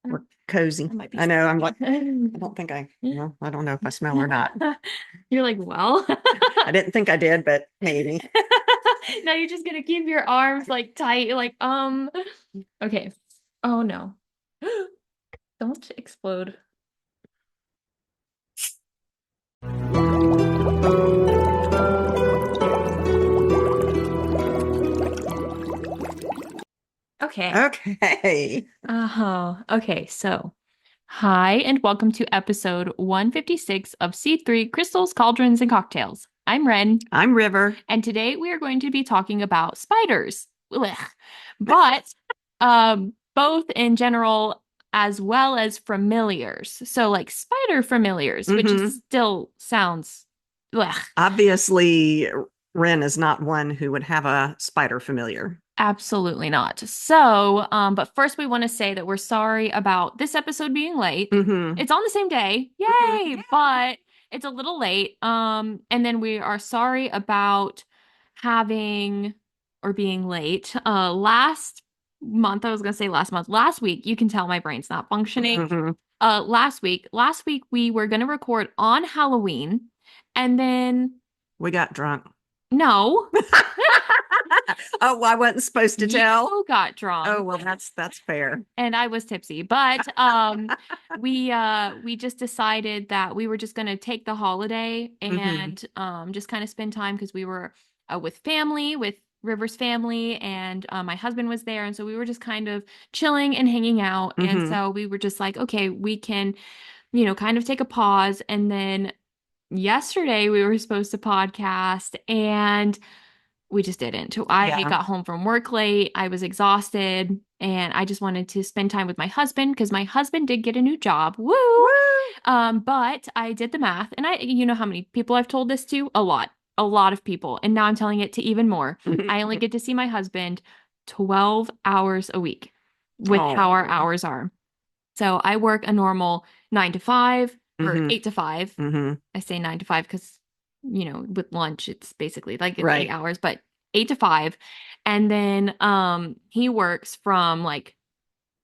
We're cozy. That might be I know. I'm like, something. I don't think I don't know if I smell or not. You're like, well, I didn't think I did, but maybe. now you're just gonna keep your arms like tight, like, okay. Oh no. Don't explode. Okay. Okay. Okay, so hi and welcome to episode 156 of C3 Crystals, Cauldrons, and Cocktails. I'm Ren, I'm River. and today we are going to be talking about spiders. Ugh. But both in general as well as familiars. So like spider familiars, which is Hmm. still sounds ugh, Obviously, Ren is not one who would have a spider familiar. absolutely not. So, but first we want to say that we're sorry about this episode being late. Hmm. It's on the same day. Yay! But it's a little late. And then we are sorry about having or being late. Last month, I was gonna say last month, last week, you can tell my brain's not functioning. Hmm. Last week we were gonna record on Halloween, and then We got drunk. no, Oh, I wasn't supposed to tell. you got Oh, drunk. well, that's fair. And I was tipsy, but we just decided that we were just gonna take the holiday Hmm. and just kind of spend time because we were with family, with River's family, and my husband was there, and so we were just kind of chilling and hanging out. And Hmm. so we were just like, okay, we can, kind of take a pause. And then yesterday we were supposed to podcast, and we just didn't. I Yeah. got home from work late. I was exhausted and I just wanted to spend time with my husband because my husband did get a new job. Woo! Woo! But I did the math and you know how many people I've told this to? A lot of people. And now I'm telling it to even more. I only get to see my husband 12 hours a week with how our Oh. hours are. So I work a normal 9 to 5 or Hmm. 8 to 5. Hmm. I say 9 to 5 because, with lunch, it's basically like it's eight Right. hours, but 8 to 5. And then he works from like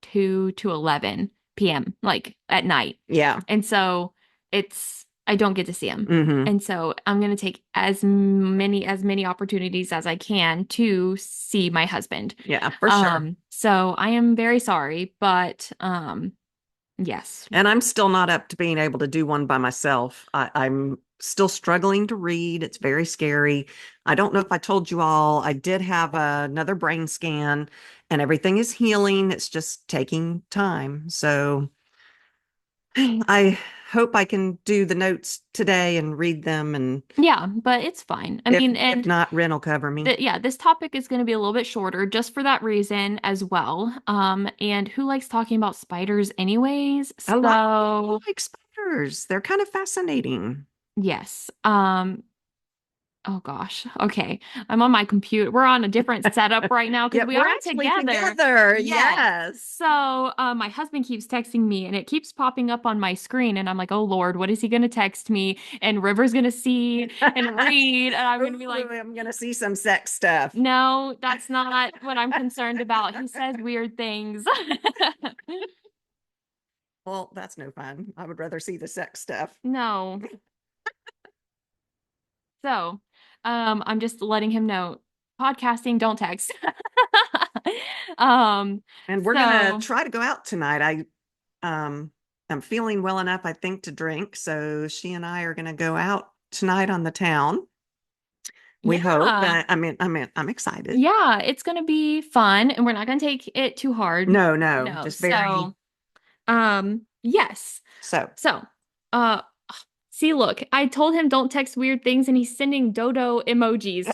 2 to 11 p.m., like at night. Yeah. And so I don't get to see him. Hmm. And so I'm gonna take as many opportunities as I can to see my husband. Yeah, for sure. So I am very sorry, but yes. And I'm still not up to being able to do one by myself. I'm still struggling to read. It's very scary. I don't know if I told you all, I did have another brain scan and everything is healing. It's just taking time. So I hope I can do the notes today and read them. And Yeah, but it's fine. I if mean, if and not, Ren will cover me. yeah, this topic is going to be a little bit shorter just for that reason as well. And who likes talking about spiders anyways? A lot of people So, like spiders. They're kind of fascinating. yes. Oh gosh. Okay. I'm on my computer. We're on a different setup right now because Yeah, we we're are actually together. together. Yes. Yes. So, my husband keeps texting me and it keeps popping up on my screen and I'm like, "Oh Lord, what is he going to text me?" And River's going to see and read and I'm going to be Ooh, like, I'm gonna see some sex stuff. "No, that's not what I'm concerned about." He says weird things. Well, that's no fun. I would rather see the sex stuff. No. So, I'm just letting him know podcasting, don't text. Um, And we're gonna so try to go out tonight. I'm feeling well enough, I think, to drink. So she and I are gonna go out tonight on the town. We hope. yeah. I'm excited. Yeah, it's gonna be fun and we're not gonna take it too hard. No, no, No. just very Yes. so. So, uh see, look, I told him don't text weird things and he's sending dodo emojis.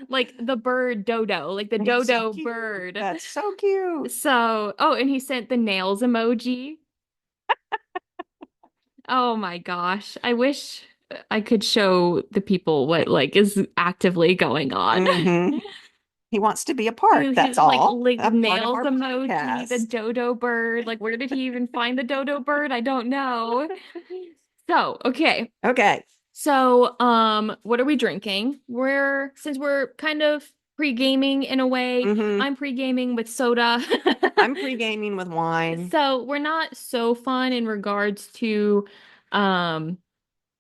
Like the bird dodo, like the He's so dodo cute. bird. That's so cute. So, oh, and he sent the nails emoji. Oh my gosh. I wish I could show the people what like is actively going on. Hmm. He wants to be a part. He That's like all. A part of nails our emoji, the podcast. dodo bird. Like, where did he even find the dodo bird? I don't know. So, okay. Okay. So, what are we drinking? Since we're kind of pre-gaming in a way. Hmm. I'm pre-gaming with soda. I'm pre-gaming with wine. So we're not so fun in regards to um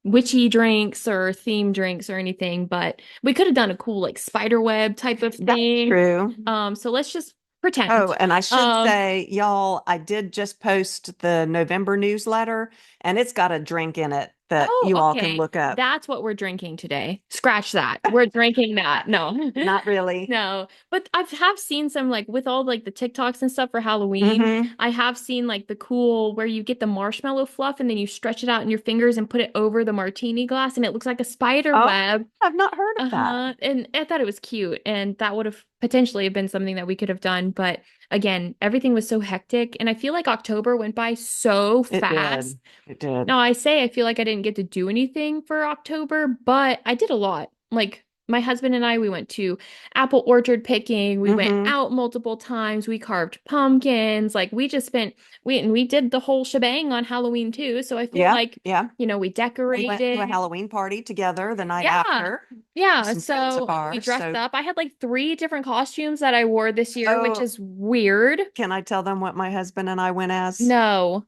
witchy drinks or theme drinks or anything, but we could have done a cool like spider web type of That's thing. true. So let's just Oh, pretend. and I should Um, say, y'all, I did just post the November newsletter, and it's got a drink in it that oh, you all can okay. look up. That's what we're drinking today. Scratch that. We're drinking that. No. Not really. No. But I've have seen some like with all like the TikToks and stuff for Halloween. Hmm. I have seen like the cool where you get the marshmallow fluff and then you stretch it out in your fingers and put it over the martini glass and it looks like a spider Oh, web. I've not heard of that. Uh-huh. And I thought it was cute and that would have potentially have been something that we could have done, but again, everything was so hectic and I feel like October went by so It fast. did. It did. Now, I say I feel like I didn't get to do anything for October, but I did a lot. Like my husband and I, we went to apple orchard picking. We went Hmm. out multiple times. We carved pumpkins. Like we just spent we did the whole shebang on Halloween too. So I feel Yeah, like, yeah. we We went to a decorated. Halloween party together the night Yeah. after with Yeah, some friends of so we ours. dressed So, up. I had like three different costumes that I wore this year, which oh, is weird. can I tell them what my husband and I went as? No.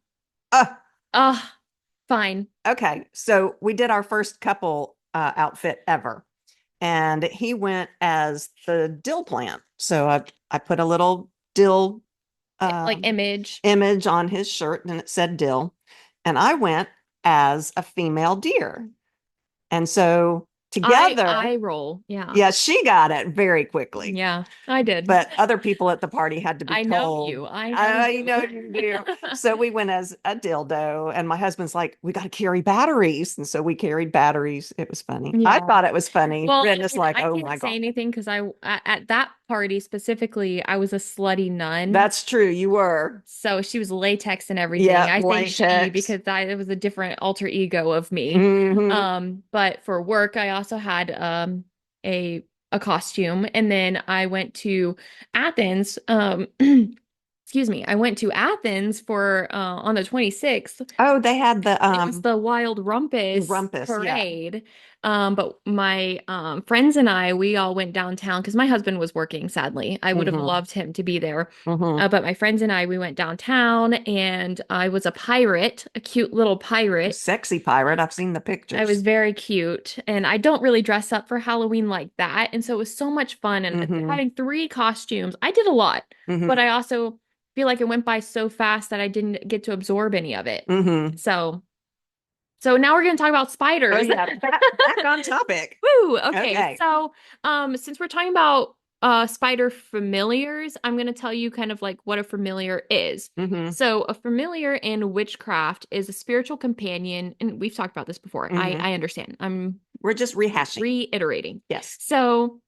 Uh, Ugh, fine. okay. So we did our first couple outfit ever, and he went as the dill plant. So I put a little dill Like um, image. image on his shirt, and it said dill, and I went as a female deer. And so I together, roll. Yeah. yeah, she got it very quickly. Yeah, I did. But other people at the party had to be I know told, you. I know I you. know you do. So we went as a dildo, and my husband's like, we got to carry batteries. And so we carried batteries. It was funny. I Yeah. thought it was funny. Well, I Brenda's mean, like, I oh can't my say God. anything because at that party specifically, I was a slutty nun. That's true. You were. So she was latex and everything. Yeah, I say she latex. because it was a different alter ego of me. Hmm. But for work, I also had a a costume, and then I went to Athens. Excuse me, I went to Athens for on the 26th. Oh, they had the It was the Wild Rumpus rumpus. Yeah. parade. But my friends and I, we all went downtown because my husband was working, sadly. I would have Hmm. loved him to be there. Hmm. But my friends and I, we went downtown and I was a pirate, a cute little pirate. Sexy pirate. I've seen the I was pictures. very cute and I don't really dress up for Halloween like that. And so it was so much fun. And Hmm. having three costumes, I did a lot, but Hmm. I also feel like it went by so fast that I didn't get to absorb any of it. Hmm. So now we're going to talk about Oh spiders. yeah, back on topic. Woo! Okay. Okay. So, since we're talking about spider familiars, I'm going to tell you kind of like what a familiar is. Hmm. So, a familiar in witchcraft is a spiritual companion, and we've talked about this before. Hmm. I understand. I'm We're just rehashing. reiterating. Yes. So,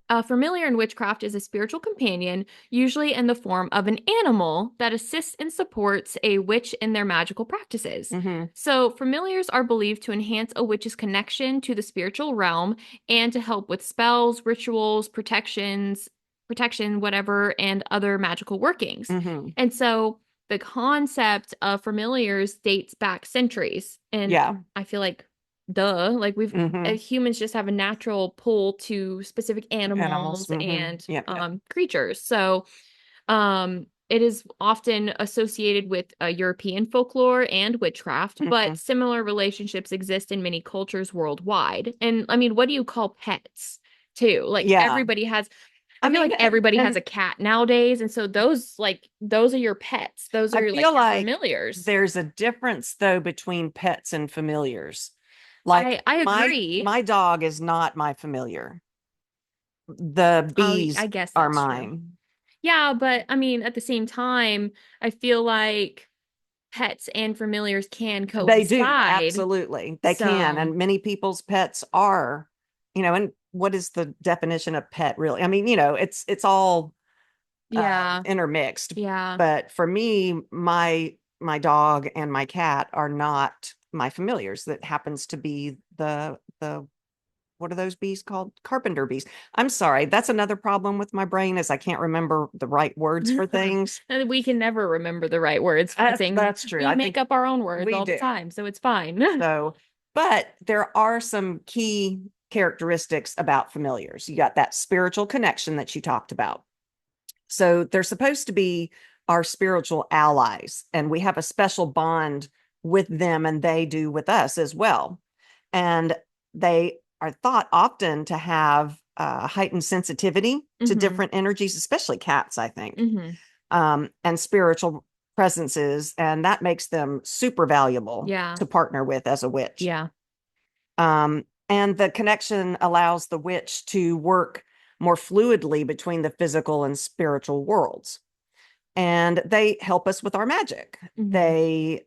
a familiar in witchcraft is a spiritual companion, usually in the form of an animal that assists and supports a witch in their magical practices. Hmm. So, familiars are believed to enhance a witch's connection to the spiritual realm and to help with spells, rituals, protection, whatever, and other magical workings. Hmm. And so, the concept of familiars dates back centuries. And Yeah. I feel like duh, like Hmm. humans just have a natural pull to specific Animals. animals Hmm. and Yep. Yep. creatures. So it is often associated with European folklore and witchcraft, Hmm. but similar relationships exist in many cultures worldwide. And I mean, what do you call pets too? Like Yeah. everybody has I I feel mean, like everybody has and a cat nowadays, and so those are your pets. Those I are like feel your like familiars. there's a difference though between pets and familiars. Like I my agree. my dog is not my familiar. The Oh, bees I guess are that's true. mine. Yeah, but I mean, at the same time, I feel like pets and familiars can They do, coincide. absolutely. They can. So, And many people's pets are, and what is the definition of pet really? I mean, it's all yeah, intermixed. yeah. But for me, my dog and my cat are not my familiars. That happens to be the what are those bees called? Carpenter bees. I'm sorry. That's another problem with my brain is I can't remember the right words for things. And we can never remember the right words for things. That's true. We I make think up our own words we all the do. time, so it's fine. So, but there are some key. characteristics about familiars. You got that spiritual connection that you talked about. So they're supposed to be our spiritual allies, and we have a special bond with them, and they do with us as well. And they are thought often to have heightened sensitivity to Mm-hmm. different energies, especially cats, I think, Mm-hmm. and spiritual presences. And that makes them super valuable Yeah. to partner with as a witch. Yeah. And the connection allows the witch to work more fluidly between the physical and spiritual worlds. And they help us with our magic. Mm-hmm. They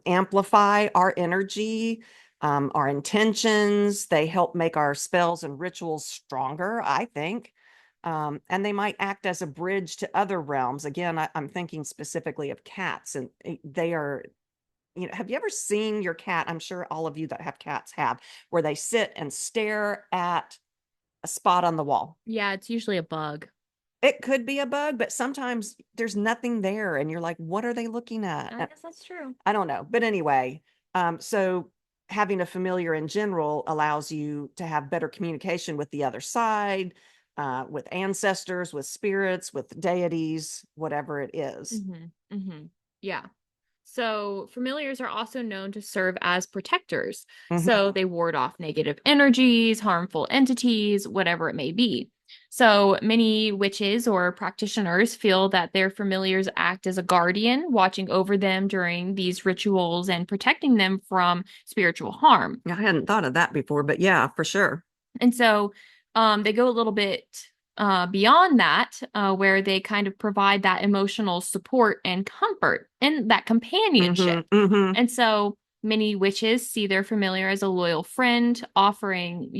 amplify our energy, our intentions. They help make our spells and rituals stronger, I think. And they might act as a bridge to other realms. Again, I'm thinking specifically of cats, and they are, have you ever seen your cat? I'm sure all of you that have cats have, where they sit and stare at a spot on the wall. Yeah, it's usually a bug. It could be a bug, but sometimes there's nothing there, and you're like, what are they looking at? I guess that's true. I don't know. But anyway, so having a familiar in general allows you to have better communication with the other side, with ancestors, with spirits, with deities, whatever it is. Mm-hmm. Mm-hmm. Yeah. So, familiars are also known to serve as protectors. Mhm. So, they ward off negative energies, harmful entities, whatever it may be. So, many witches or practitioners feel that their familiars act as a guardian, watching over them during these rituals and protecting them from spiritual harm. I hadn't thought of that before, but yeah, for sure. And so they go a little bit beyond that, where they kind of provide that emotional support and comfort and that companionship. Hmm. Hmm. And so many witches see their familiar as a loyal friend, offering,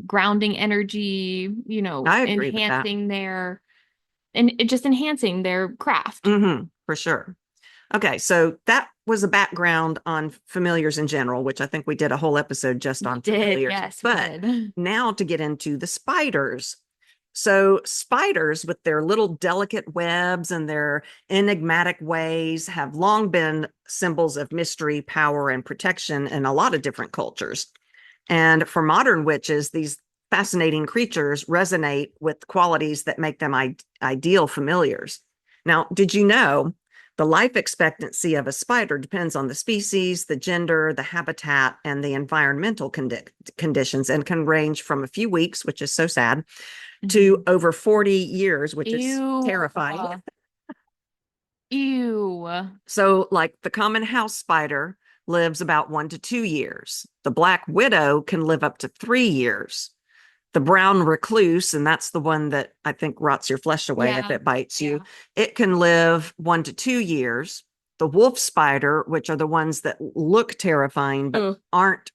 grounding energy, I agree with that. enhancing their and just enhancing their craft. For sure. Okay, so that was a background on familiars in general, which I think we did a whole episode just We on did, familiars. yes, we But did. now to get into the spiders. So, spiders, with their little delicate webs and their enigmatic ways, have long been symbols of mystery, power, and protection in a lot of different cultures. And for modern witches, these fascinating creatures resonate with qualities that make them ideal familiars. Now, did you know the life expectancy of a spider depends on the species, the gender, the habitat, and the environmental conditions, and can range from a few weeks, which is so sad, to Mhm. over 40 years, which is Ew. terrifying. Ew. So, like the common house spider lives about 1 to 2 years. The black widow can live up to 3 years. The brown recluse, and that's the one that I think rots your flesh away if Yeah. it bites you, Yeah. it can live 1 to 2 years. The wolf spider, which are the ones that look terrifying but Ugh. aren't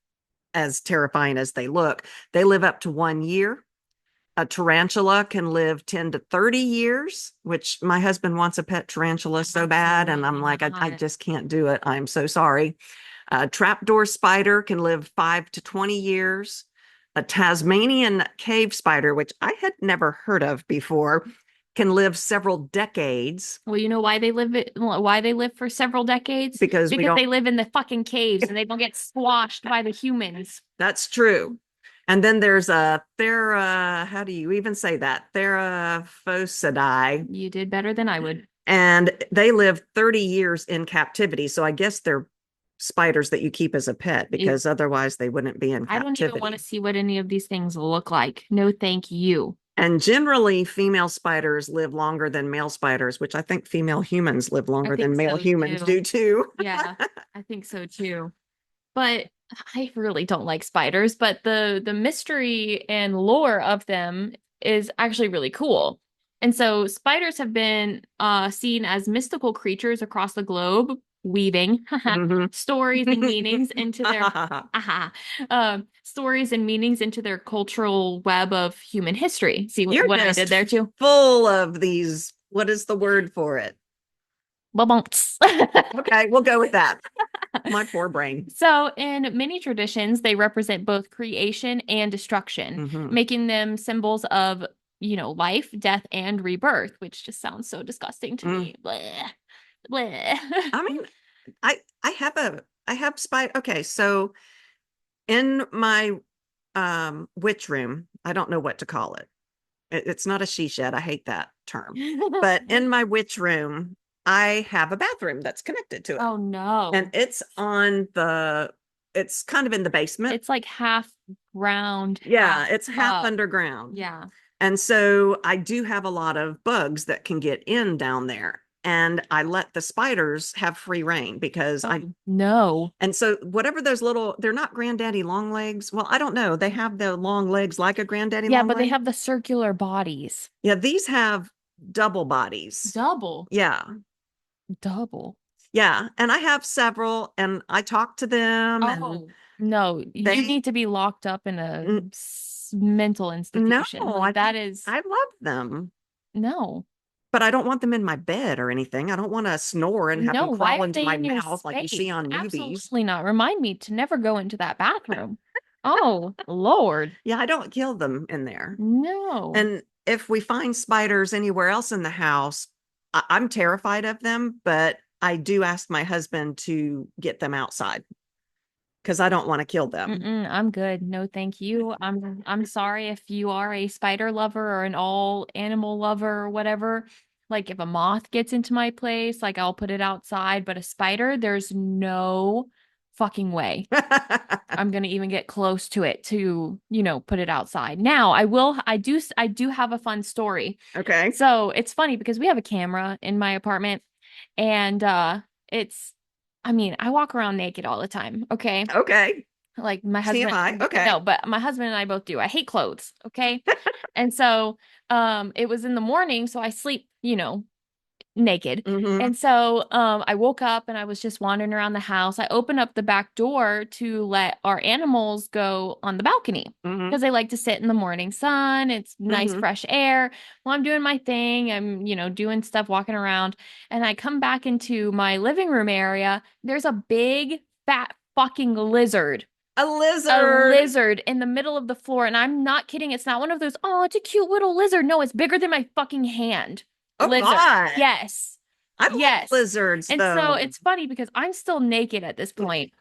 as terrifying as they look, they live up to 1 year. A tarantula can live 10 to 30 years, which my husband wants a pet tarantula so bad. And I'm Absolutely like, I not. just can't do it. I'm so sorry. A trapdoor spider can live 5 to 20 years. A Tasmanian cave spider, which I had never heard of before, can live several decades Well, you know why they live for several decades? because we Because don't. they live in the fucking caves and they don't get squashed by the humans. That's true. And then there's a how do you even say that? Theraphosidae, You did better than I would. and they live 30 years in captivity. So I guess they're spiders that you keep as a pet Ew. because otherwise they wouldn't be in I don't even want to captivity. see what any of these things look like. No, thank you. And generally, female spiders live longer than male spiders, which I think female humans live I longer think than male so humans too. do too. Yeah, I think so too. But I really don't like spiders, but the mystery and lore of them is actually really cool. And so spiders have been seen as mystical creatures across the globe, weaving Mhm. stories and meanings into their aha, stories and meanings into their cultural web of human history. See You're what I did just there too? full of these. What is the word for it? Ba-bumps. Okay, we'll go with that. My poor brain. So, in many traditions, they represent both creation and destruction, Hmm. making them symbols of, life, death, and rebirth, which just sounds so disgusting to Mm. me. Bleh, bleh. I mean, I have spider. Okay, so in my witch room, I don't know what to call it. It's not a she shed. I hate that term. But in my witch room, I have a bathroom that's connected to it. Oh And no. it's kind of in the basement. It's like half ground, Yeah, half it's half up. underground. Yeah. And so I do have a lot of bugs that can get in down there. And I let the spiders have free reign because Oh no. and so whatever those little, they're not granddaddy long legs. Well, I don't know. They have the long legs like a granddaddy Yeah, long but they leg. have the circular bodies. Yeah, these have double bodies. Double. Yeah. Double. Yeah. And I have several and I talk to them and Oh, no, you they, need to be locked up in a n- mental no, institution. I Like that think is I love them, no. but I don't want them in my bed or anything. I don't want to snore and have No, them why crawl are into they my in your mouth like you see space? on movies. Absolutely not. Remind me to never go into that bathroom. Oh, Lord. Yeah, I don't kill them in there. No. And if we find spiders anywhere else in the house, I'm terrified of them, but I do ask my husband to get them outside because I don't want to kill them. Mm-mm, I'm good. No, thank you. I'm sorry if you are a spider lover or an all animal lover or whatever. Like if a moth gets into my place, like I'll put it outside, but a spider, there's no fucking way I'm gonna even get close to it to, put it outside. Now, I do have a fun story. Okay. So it's funny because we have a camera in my apartment and it's I mean, I walk around naked all the time, okay? Okay. Like my husband, TMI. no, Okay. but my husband and I both do. I hate clothes, okay? And so it was in the morning, so I sleep, naked. Mm-hmm. And so I woke up and I was just wandering around the house. I opened up the back door to let our animals go on the balcony Mm-hmm. because they like to sit in the morning sun. It's nice Mm-hmm. fresh air. Well, I'm doing my thing. I'm, doing stuff, walking around, and I come back into my living room area. There's a big fat fucking lizard, A a lizard. lizard in the middle of the floor. And I'm not kidding. It's not one of those, oh, it's a cute little lizard. No, it's bigger than my fucking hand. Oh Lizard. God. Yes. I love Yes. lizards And so though. it's funny because I'm still naked at this point.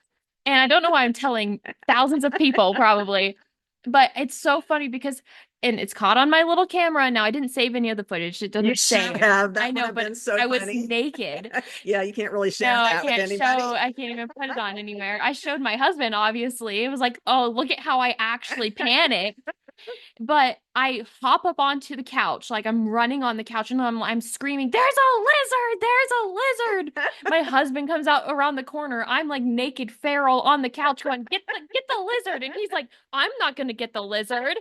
And I don't know why I'm telling thousands of people probably, but it's so funny because, and it's caught on my little camera. Now I didn't save any of the footage. It You doesn't should say. have. I That would know, have but been so I was funny. naked. Yeah, you can't really No, share that with anybody. I can't even put it on anywhere. I showed my husband, obviously. It was like, oh, look at how I actually panicked. But I hop up onto the couch, like I'm running on the couch and I'm screaming, "There's a lizard! There's a lizard!" My husband comes out around the corner. I'm like naked feral on the couch going, get the lizard. And he's like, I'm not gonna get the lizard.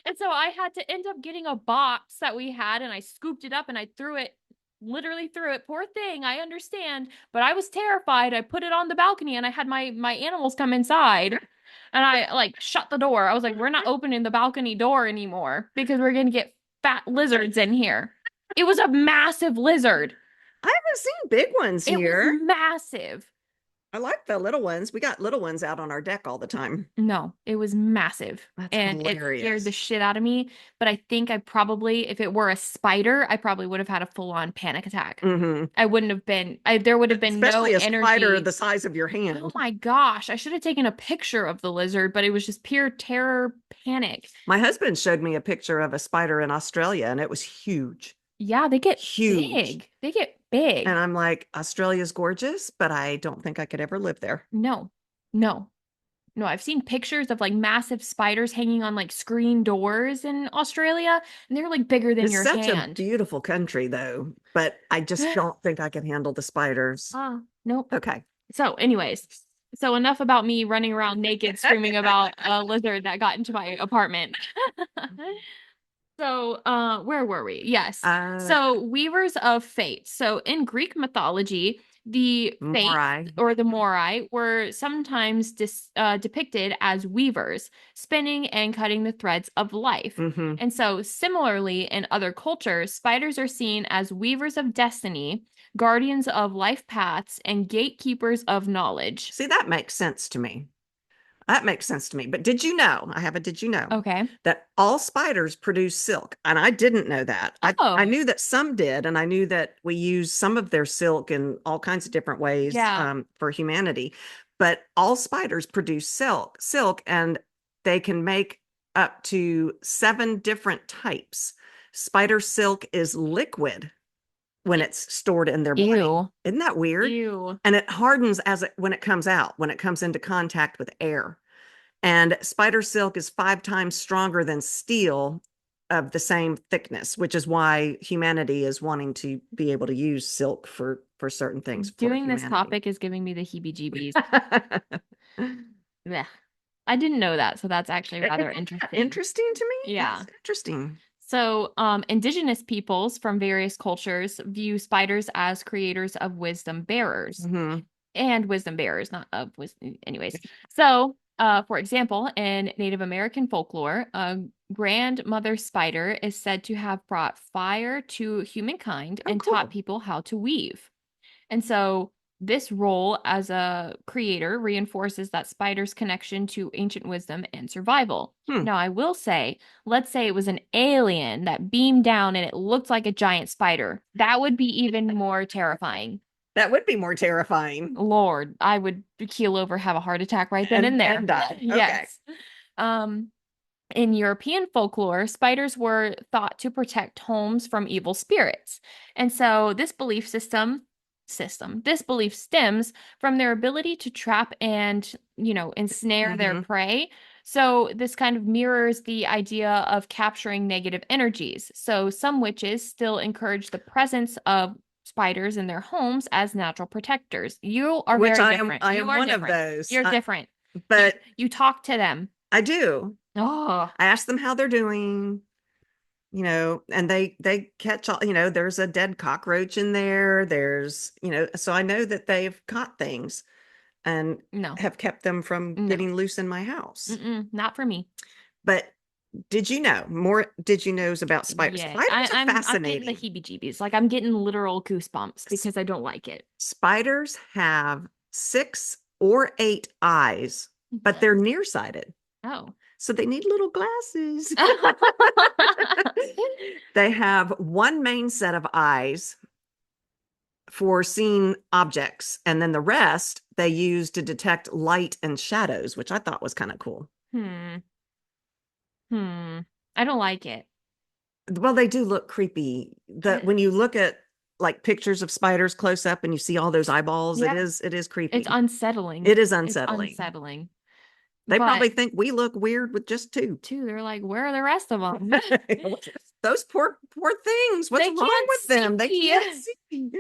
And so I had to end up getting a box that we had and I scooped it up and I threw it, literally threw it. Poor thing, I understand. But I was terrified. I put it on the balcony and I had my animals come inside. And I like shut the door. I was like, we're not opening the balcony door anymore because we're gonna get fat lizards in here. It was a massive lizard. I haven't seen big ones It was here. massive. I like the little ones. We got little ones out on our deck all the time. No, it was massive. That's And it scared the hilarious. shit out of me. But I think I probably, if it were a spider, I probably would have had a full-on panic attack. Hmm. I wouldn't have been, there would have been no Especially a spider energy. the size of your Oh hand. my gosh, I should have taken a picture of the lizard, but it was just pure terror, panic. My husband showed me a picture of a spider in Australia and it was huge, Yeah, they get huge. big. They get And big. I'm like, Australia's gorgeous, but I don't think I could ever live there. No, no, no. I've seen pictures of like massive spiders hanging on like screen doors in Australia, and they're like bigger than It's your such a hand. beautiful country, though, but I just don't think I can handle the spiders. Ah, nope. Okay. So, anyways, so enough about me running around naked screaming about a lizard that got into my apartment. So, where were we? Yes. Uh, So, weavers of fate. So, in Greek mythology, the fates Morai. or the Morai were sometimes depicted as weavers, spinning and cutting the threads of life. Hmm. And so, similarly, in other cultures, spiders are seen as weavers of destiny, guardians of life paths, and gatekeepers of knowledge. See, that makes sense to me. That makes sense to me. But did you know? I have a did you know Okay. that all spiders produce silk? And I didn't know that. I Oh, knew that some did, and I knew that we use some of their silk in all kinds of different ways yeah. for humanity. But all spiders produce silk, and they can make up to 7 different types. Spider silk is liquid when it's stored in their body. Ew. Isn't that weird? Ew. And it hardens when it comes out, when it comes into contact with air. And spider silk is 5 times stronger than steel of the same thickness, which is why humanity is wanting to be able to use silk for certain things for Doing this humanity. topic is giving me the heebie-jeebies. Blech. I didn't know that, so that's actually rather interesting. Interesting to me? Yeah. That's interesting. So, indigenous peoples from various cultures view spiders as creators of wisdom bearers Mhm. and wisdom bearers, not of wisdom. Anyways, so, for example, in Native American folklore, a grandmother spider is said to have brought fire to humankind Oh, and cool. taught people how to weave. And so this role as a creator reinforces that spider's connection to ancient wisdom and survival. Hmm. Now, I will say, let's say it was an alien that beamed down and it looked like a giant spider. That would be even more terrifying. That would be more terrifying. Lord, I would keel over, have a heart attack right then and there. And die. Okay. Yes. Um, in European folklore, spiders were thought to protect homes from evil spirits. And so this belief stems from their ability to trap and, ensnare their Mhm. prey. So this kind of mirrors the idea of capturing negative energies. So some witches still encourage the presence of spiders in their homes as natural protectors. You are Which very I am different. I You am are one of different. those. You're different. But You talk to them. I do. Oh, I ask them how they're doing, and they catch all, there's a dead cockroach in there. So I know that they've caught things and no. have kept them from No. getting loose in my house. Mm-mm, not for me. But did you know about spiders? Yeah, Spiders are I'm getting the fascinating. heebie-jeebies. Like I'm getting literal goosebumps because I don't like it. Spiders have 6 or 8 eyes, but they're nearsighted. Oh. So they need little glasses. They have one main set of eyes for seeing objects, and then the rest they use to detect light and shadows, which I thought was kind of cool. Hmm. Hmm. I don't like it. Well, they do look creepy. When you look at like pictures of spiders close up and you see all those eyeballs, Yeah. it is It's creepy. unsettling. It is It's unsettling. unsettling. They But probably think we look weird with just two. too, they're like, where are the rest of them? Those poor things. What's They wrong can't with them? They see. can't see.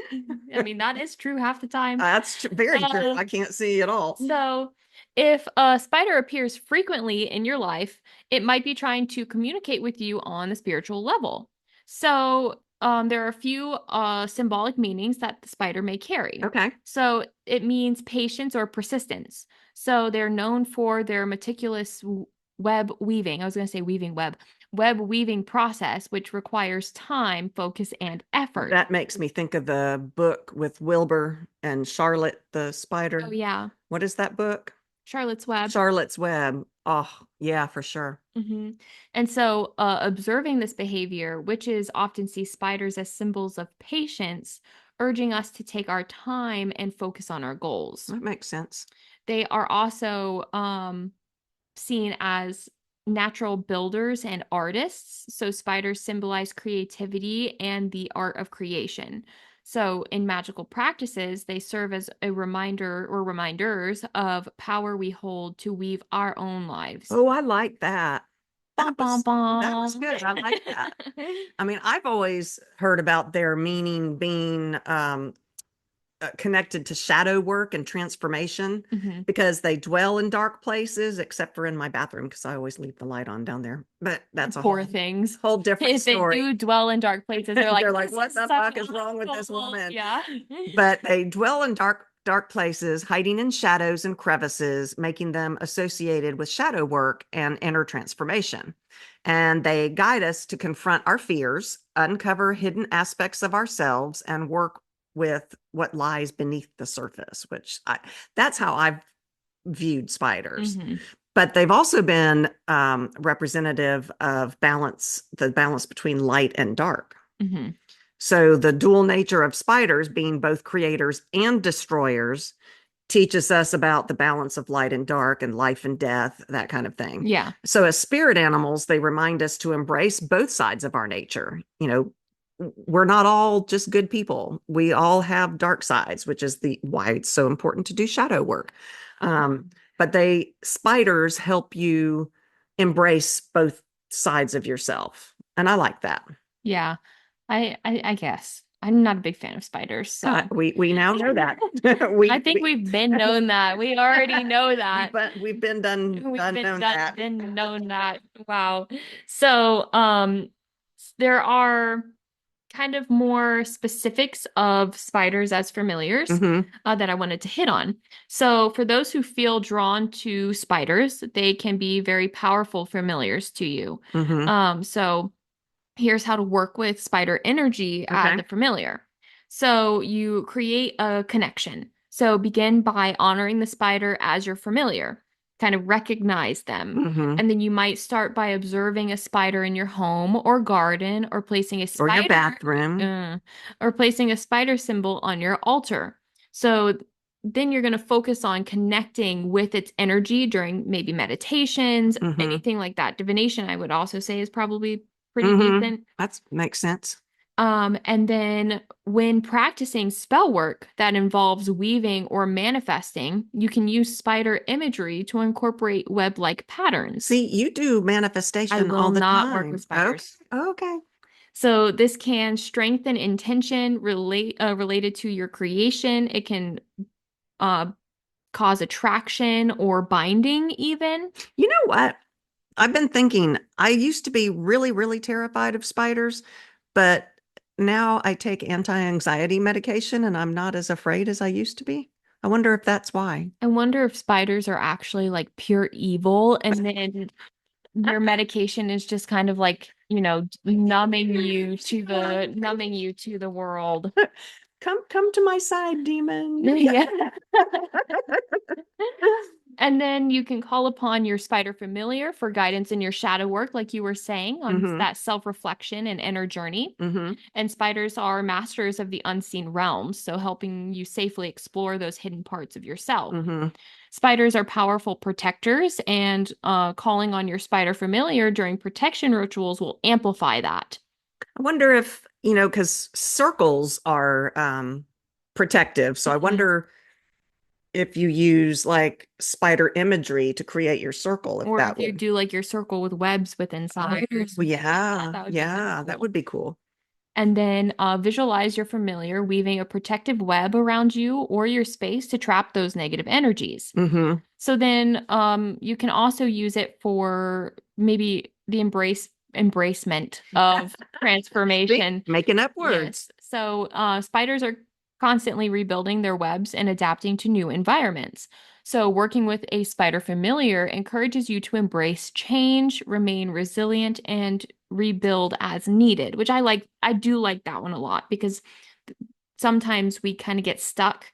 I mean, that is true half the time. That's very true. Uh, I can't see at all. So, if a spider appears frequently in your life, it might be trying to communicate with you on the spiritual level. So, there are a few symbolic meanings that the spider may carry. Okay. So, it means patience or persistence. So, they're known for their meticulous web weaving. I was going to say weaving web weaving process, which requires time, focus, and effort. That makes me think of the book with Wilbur and Charlotte the spider. Oh, yeah. What is that book? Charlotte's Web. Charlotte's Web. Oh, yeah, for sure. Mm-hmm. And so, observing this behavior, witches often see spiders as symbols of patience, urging us to take our time and focus on our goals. That makes sense. They are also seen as natural builders and artists. So, spiders symbolize creativity and the art of creation. So, in magical practices, they serve as a reminder or reminders of power we hold to weave our own lives. Oh, I like that. Bum, bum, That was bum. good. I like that. I mean, I've always heard about their meaning being connected to shadow work and transformation Mhm. because they dwell in dark places, except for in my bathroom because I always leave the light on down there. But that's a Poor things. whole different If they story. do dwell in dark places, they're like, They're like, "This what is the so fuck is wrong with this awful." woman? Yeah. But they dwell in dark places, hiding in shadows and crevices, making them associated with shadow work and inner transformation. And they guide us to confront our fears, uncover hidden aspects of ourselves, and work with what lies beneath the surface, that's how I've viewed spiders. Mhm. But they've also been representative of the balance between light and dark. Mhm. So the dual nature of spiders being both creators and destroyers teaches us about the balance of light and dark and life and death, that kind of thing. Yeah. So, as spirit animals, they remind us to embrace both sides of our nature. We're not all just good people. We all have dark sides, which is the why it's so important to do shadow work. But spiders help you embrace both sides of yourself. And I like that. Yeah. I guess. I'm not a big fan of spiders, so We now know that. I we, think we we've been known that. We already know that. we've been done known that. Been known that. Wow. So, there are kind of more specifics of spiders as familiars Hmm. that I wanted to hit on. So, for those who feel drawn to spiders, they can be very powerful familiars to you. Hmm. So here's how to work with spider energy as Okay. a familiar. So you create a connection. So begin by honoring the spider as your familiar, kind of recognize them. Hmm. And then you might start by observing a spider in your home or garden Or your bathroom. uh, or placing a spider symbol on your altar. So then you're going to focus on connecting with its energy during maybe meditations, Hmm. anything like that. Divination, I would also say, is probably pretty Hmm. decent. That makes sense. And then when practicing spell work that involves weaving or manifesting, you can use spider imagery to incorporate web-like patterns. See, you do I manifestation will all the not work with time. Okay. spiders. Okay. So this can strengthen intention related to your creation. It can uh, cause attraction or binding even. You know what? I've been thinking, I used to be really, really terrified of spiders, but now I take anti-anxiety medication and I'm not as afraid as I used to be. I wonder if that's why. I wonder if spiders are actually like pure evil and then your medication is just kind of like, numbing you to the world. Come to my side, demon. Yeah. And then you can call upon your spider familiar for guidance in your shadow work, like you were saying, on Hmm. that self-reflection and inner journey. Hmm. And spiders are masters of the unseen realms, so helping you safely explore those hidden parts of yourself. Hmm. Spiders are powerful protectors, and calling on your spider familiar during protection rituals will amplify that. I wonder if, because circles are protective. So I Mhm. wonder if you use like spider imagery to create your circle, if Or that if you would. do like your circle with webs within spiders, Well, that, yeah, that would be really yeah, that cool. would be cool. And then visualize your familiar weaving a protective web around you or your space to trap those negative energies. Hmm. So then you can also use it for maybe the embracement of See, transformation. making up Yes. words. So spiders are constantly rebuilding their webs and adapting to new environments. So working with a spider familiar encourages you to embrace change, remain resilient, and rebuild as needed, which I like. I do like that one a lot because sometimes we kind of get stuck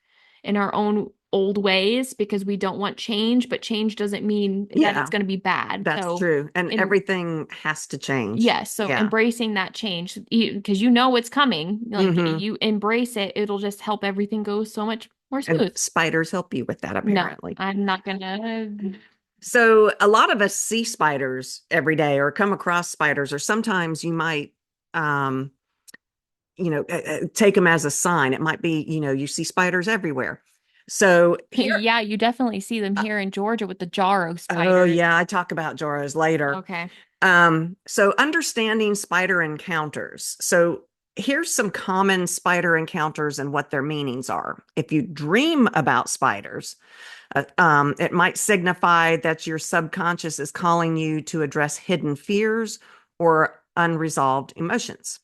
in our own old ways because we don't want change, but change doesn't mean that it's Yeah, going to be bad. that's So, true. And in everything has to change. yes, so Yeah. embracing that change because you know it's coming, like Hmm. you embrace it, it'll just help everything go so much more And smooth. spiders help you with that, No, apparently. I'm not gonna. So a lot of us see spiders every day or come across spiders, or sometimes you might, um, take them as a sign. It might be, you see spiders everywhere. So here, Yeah, you definitely see them uh, here in Georgia with the Jarro oh spiders. yeah, I talk about Joras later. Okay. So understanding spider encounters. So here's some common spider encounters and what their meanings are. If you dream about spiders, it might signify that your subconscious is calling you to address hidden fears or unresolved emotions.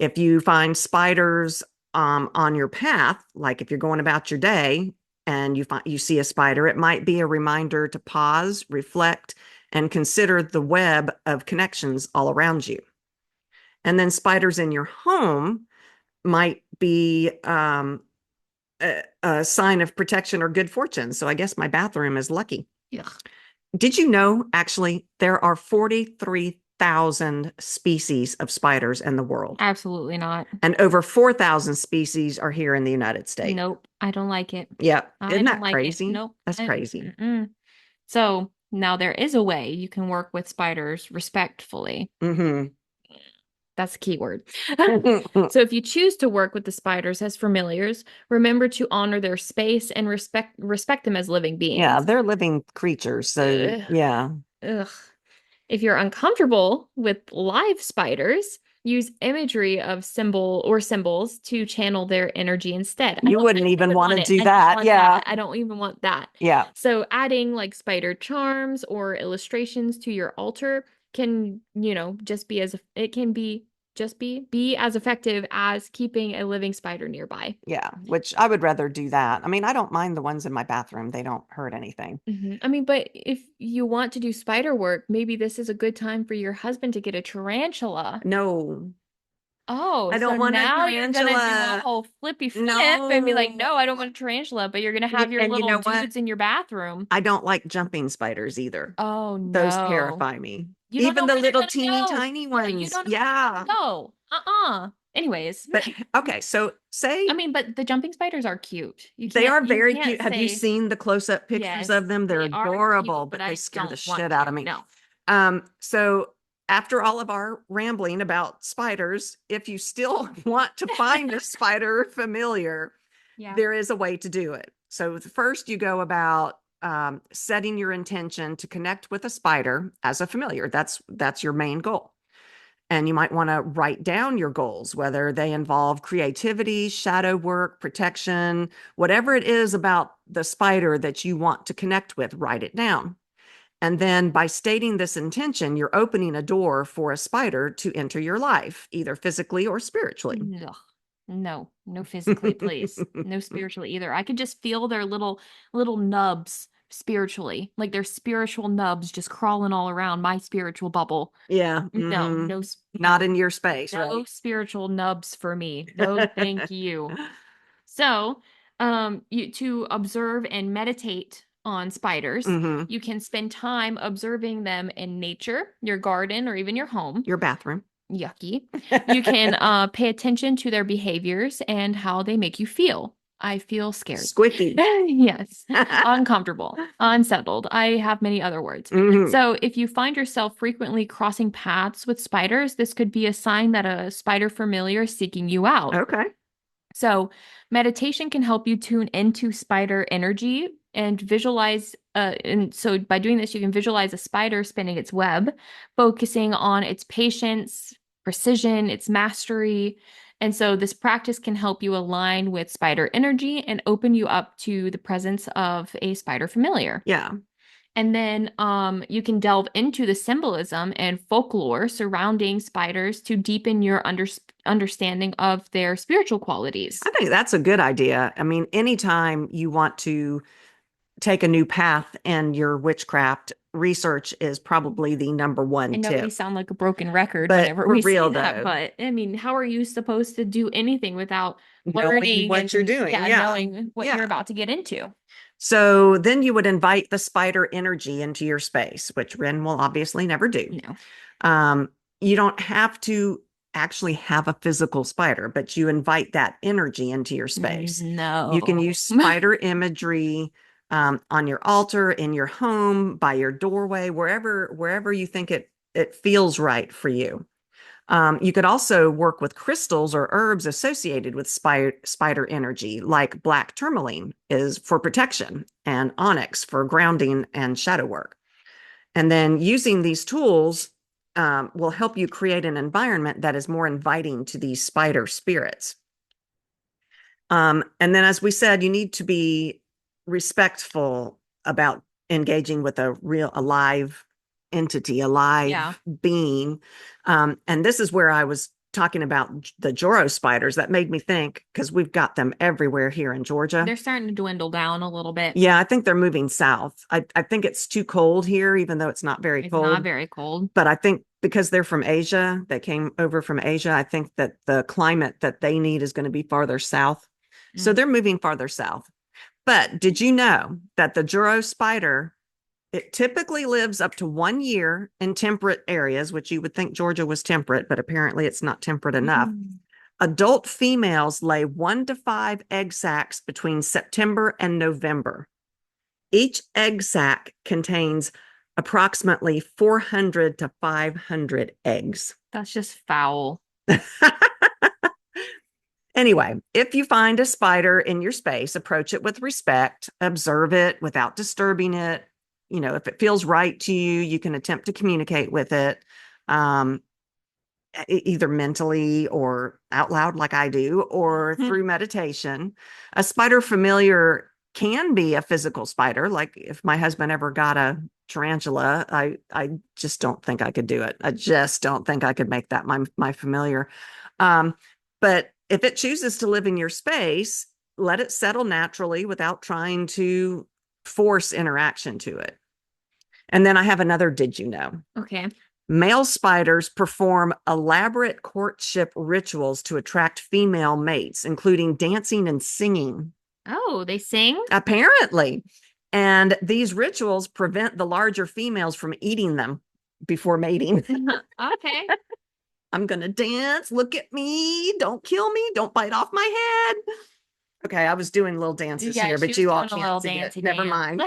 If you find spiders on your path, like if you're going about your day and you see a spider, it might be a reminder to pause, reflect, and consider the web of connections all around you. And then spiders in your home might be a sign of protection or good fortune. So I guess my bathroom is lucky. Yeah. Did you know actually there are 43 8,000 species of spiders in the world, Absolutely not. and over 4,000 species are here in the United States. Nope. I don't like it. Yeah. I Isn't don't that like it. crazy? Nope. That's crazy. Mm-mm. So now there is a way you can work with spiders respectfully. Hmm. That's the key word. So if you choose to work with the spiders as familiars, remember to honor their space and respect them as living Yeah, beings. they're living creatures. So, Ugh. yeah, Ugh. If you're uncomfortable with live spiders, use imagery of symbols to channel their energy instead. you I wouldn't don't even even want want to it. do I don't that. want Yeah. that. I don't even want that. Yeah. So adding like spider charms or illustrations to your altar can, just be as it can be just be as effective as keeping a living spider nearby. Yeah. Which I would rather do that. I mean, I don't mind the ones in my bathroom, they don't hurt anything. I mean, but if you want to do spider work, maybe this is a good time for your husband to get a tarantula. No, Oh, I so don't want a now you're gonna do a tarantula. whole flippy flip and be like, No. no, I don't want a tarantula, but you're gonna have your And you little know what? dudes in your bathroom. I don't like jumping spiders either. Oh Those no. terrify me. You don't know Even the where they're little gonna teeny go. tiny Yeah, you ones. don't know where they're Yeah. gonna go. Anyways, But okay, so I say mean, but the jumping spiders are cute. they are You very can't cute. Have you say seen the close-up pictures yes, of them? They're they are cute, adorable, but but they I scare the don't want shit out of to. me. No. So after all of our rambling about spiders, if you still want to find a spider familiar, Yeah. there is a way to do it. So first you go about setting your intention to connect with a spider as a familiar. That's your main goal. And you might want to write down your goals, whether they involve creativity, shadow work, protection, whatever it is about the spider that you want to connect with, write it down. And then by stating this intention, you're opening a door for a spider to enter your life, either physically or spiritually. Ugh. No, no physically, please. No spiritually either. I could just feel their little nubs spiritually, like their spiritual nubs just crawling all around my spiritual bubble. Yeah. No, Hmm. no, Not no, in your space, no right? spiritual nubs for me. No, thank you. So, you to observe and meditate on spiders, Hmm. you can spend time observing them in nature, your garden, or even your home. Your bathroom. Yucky. You can pay attention to their behaviors and how they make you feel. I feel scared. Squicky. Yes, uncomfortable, unsettled. I have many other words. Hmm. So, if you find yourself frequently crossing paths with spiders, this could be a sign that a spider familiar is seeking you out. Okay. So, meditation can help you tune into spider energy and visualize. And so, by doing this, you can visualize a spider spinning its web, focusing on its patience, precision, its mastery. And so, this practice can help you align with spider energy and open you up to the presence of a spider familiar. Yeah. And then you can delve into the symbolism and folklore surrounding spiders to deepen your understanding of their spiritual qualities. I think that's a good idea. I mean, anytime you want to take a new path in your witchcraft, research is probably the number one I know we tip. sound like a broken record But whenever for we say real that, though, but I mean, how are you supposed to do anything without knowing learning what you're and, doing. yeah, Yeah. knowing what you're Yeah. about to get into? So then you would invite the spider energy into your space, which Ren will obviously never do. No. Um, you don't have to actually have a physical spider, but you invite that energy into your space. You can No. use spider imagery on your altar, in your home, by your doorway, wherever you think it feels right for you. You could also work with crystals or herbs associated with spider energy, like black tourmaline is for protection, and onyx for grounding and shadow work. And then using these tools will help you create an environment that is more inviting to these spider spirits. And then, as we said, you need to be respectful about engaging with a real, alive entity, a Yeah. live being. And this is where I was talking about the Joro spiders. That made me think, because we've got them everywhere here in Georgia. They're starting to dwindle down a little bit. Yeah, I think they're moving south. I think it's too cold here, even though it's not very It's not cold. very cold. But I think because they're from Asia, they came over from Asia, I think that the climate that they need is going to be farther south. So Mm. they're moving farther south. But did you know that the Juro spider It typically lives up to 1 year in temperate areas, which you would think Georgia was temperate, but apparently it's not temperate enough. Mhm. Adult females lay 1 to 5 egg sacs between September and November. Each egg sac contains approximately 400 to 500 eggs. That's just foul. Anyway, if you find a spider in your space, approach it with respect, observe it without disturbing it. You know, if it feels right to you, you can attempt to communicate with it, um, either mentally or out loud, like I do, or through meditation. A spider familiar can be a physical spider. Like if my husband ever got a tarantula, I just don't think I could do it. I just don't think I could make that my familiar. Um, but if it chooses to live in your space, let it settle naturally without trying to force interaction to it. And then I have another did you know? Okay. Male spiders perform elaborate courtship rituals to attract female mates, including dancing and singing, Oh, they sing? apparently. And these rituals prevent the larger females from eating them before mating. Okay. I'm going to dance. Look at me. Don't kill me. Don't bite off my head. Okay, I was doing little dances Yeah, here, she but was you all doing a can't little see it. dancey Never dance. mind.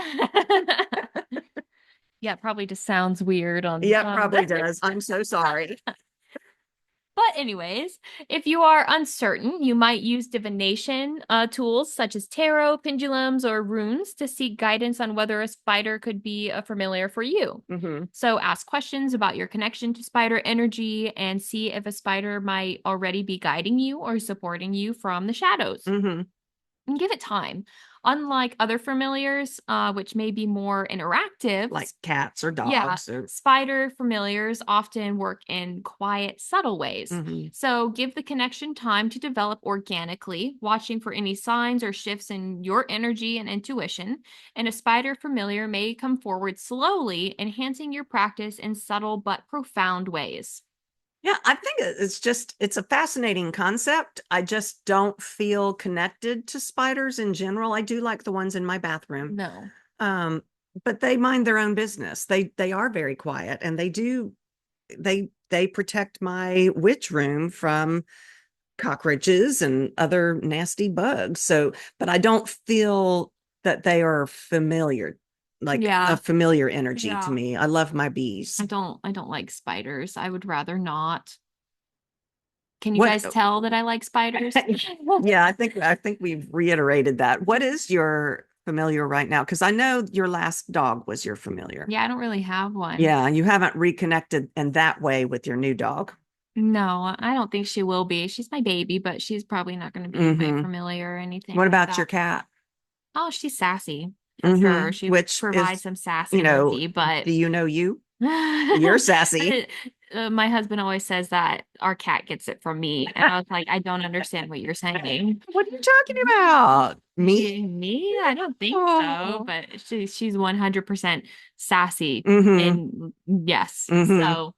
Yeah, it probably just sounds weird on Yeah, probably does. I'm so sorry. But anyways, if you are uncertain, you might use divination tools such as tarot, pendulums, or runes to seek guidance on whether a spider could be a familiar for you. Mm-hmm. So ask questions about your connection to spider energy and see if a spider might already be guiding you or supporting you from the shadows. Mm-hmm. And give it time. Unlike other familiars, which may be more interactive, Like cats or yeah, dogs or. spider familiars often work in quiet, subtle ways. Mm-hmm. So give the connection time to develop organically, watching for any signs or shifts in your energy and intuition. And a spider familiar may come forward slowly, enhancing your practice in subtle but profound ways. Yeah, I think it's a fascinating concept. I just don't feel connected to spiders in general. I do like the ones in my bathroom. No. Um, but they mind their own business. They are very quiet and they protect my witch room from cockroaches and other nasty bugs. So, but I don't feel that they are familiar, like a Yeah. familiar energy to Yeah. me. I love my bees. I don't like spiders. I would rather not. Can you What guys tell that I like spiders? Yeah, I think we've reiterated that. What is your familiar right now? Because I know your last dog was your familiar. Yeah, I don't really have one. Yeah, you haven't reconnected in that way with your new dog. No, I don't think she will be. She's my baby, but she's probably not going to be my Hmm. familiar or anything What like about your that. cat? Oh, she's sassy for sure. She Which provides is, some sassy energy, but do you know you? You're sassy. my husband always says that our cat gets it from me. And I was like, I don't understand what you're saying. What are you talking about? Me? Me? I don't think so, Oh. but she's 100% sassy. Mm-hmm. And yes. Mm-hmm. So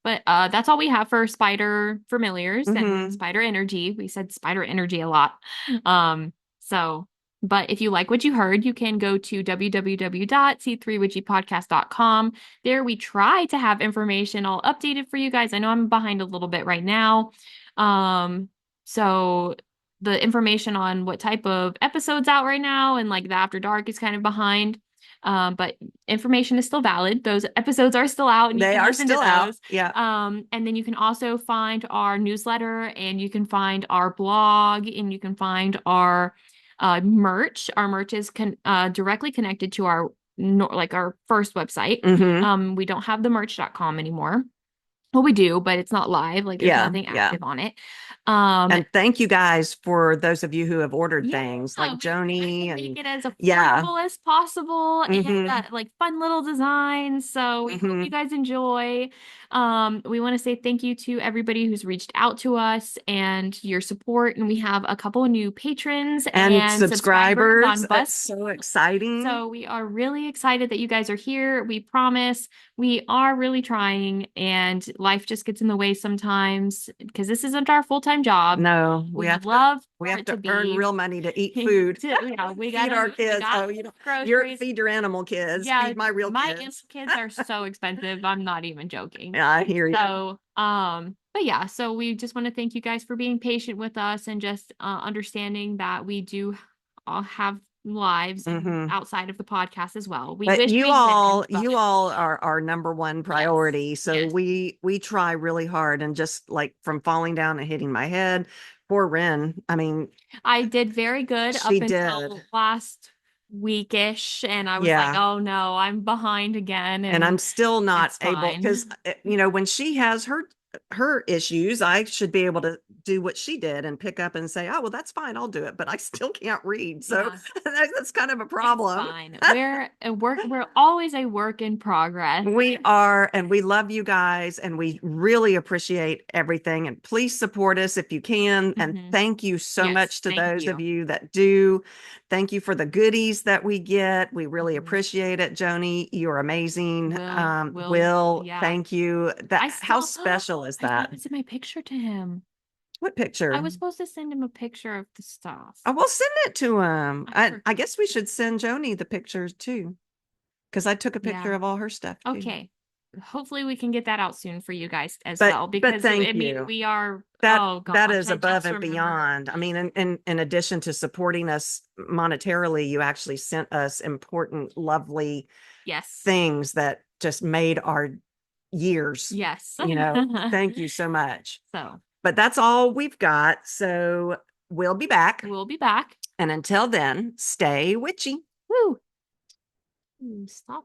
but that's all we have for spider familiars and Mm-hmm. spider energy. We said spider energy a lot. So, but if you like what you heard, you can go to www.c3witchypodcast.com. There we try to have information all updated for you guys. I know I'm behind a little bit right now. Um, so the information on what type of episodes out right now and like the After Dark is kind of behind. But information is still valid. Those episodes are still out and you They can are listen to still out. those. Yeah. And then you can also find our newsletter and you can find our blog and you can find our merch. Our merch is directly connected to our like our first website. Mm-hmm. We don't have the merch.com anymore. Well, we do, but it's not live. Like there's Yeah. nothing Yeah. active on it. Um, And thank you guys for those of you who have ordered yeah, things like we try Joni to make and it as yeah. affordable as possible and Mm-hmm. like fun little designs. So we hope Mm-hmm. you guys enjoy. We want to say thank you to everybody who's reached out to us and your support. And we have a couple of new patrons And and subscribers subscribers. on It's Bus. so exciting. So we are really excited that you guys are here. We promise we are really trying and life just gets in the way sometimes because this isn't our full-time job. No, We love we for have it to to earn be. real money to eat food, Yeah, feed our we kids. got Oh, you know, you're groceries. feed your animal kids, Yeah, feed my real my kids. kids are so expensive. I'm not even joking. Yeah, I hear you. So, but yeah, so we just want to thank you guys for being patient with us and just understanding that we do all have lives and Hmm. outside of the podcast as well. We But wish we didn't, but you all are our number one yes, priority. So yes. we try really hard, and just like from falling down and hitting my head, poor Ren. I mean, I did very good she up did. until last weekish, and I was like, Yeah. oh no, I'm behind again, And and I'm still not it's able because fine. when she has her issues, I should be able to do what she did and pick up and say, "Oh, well, that's fine, I'll do it." But I still can't read, so Yeah, that's kind of a it's problem. fine. We're a work. We're always a work in progress. We are, and we love you guys, and we really appreciate everything. And please support us if you can. And Hmm. thank you so Yes, much to thank those of you. you that do. Thank you for the goodies that we get. We really Hmm. appreciate it, Joni. You're amazing. Will, Will, yeah. thank you. That I how still, special is I still that? haven't sent my picture to him. What I picture? was supposed to send him a picture of the stuff. I will send it to him. I I forgot. guess we should send Joni the pictures too, because I took a picture Yeah. of all her stuff too. Okay. Hopefully we can get that out soon for you guys as well But because I thank mean you. we are that oh that gosh, is I above just and remembered. beyond. I mean, in addition to supporting us monetarily, you actually sent us important, lovely Yes. things that just made our years. Yes. Thank you so much. So But that's all we've got. So we'll be back. we'll be back. And until then, stay witchy. Woo. Stop.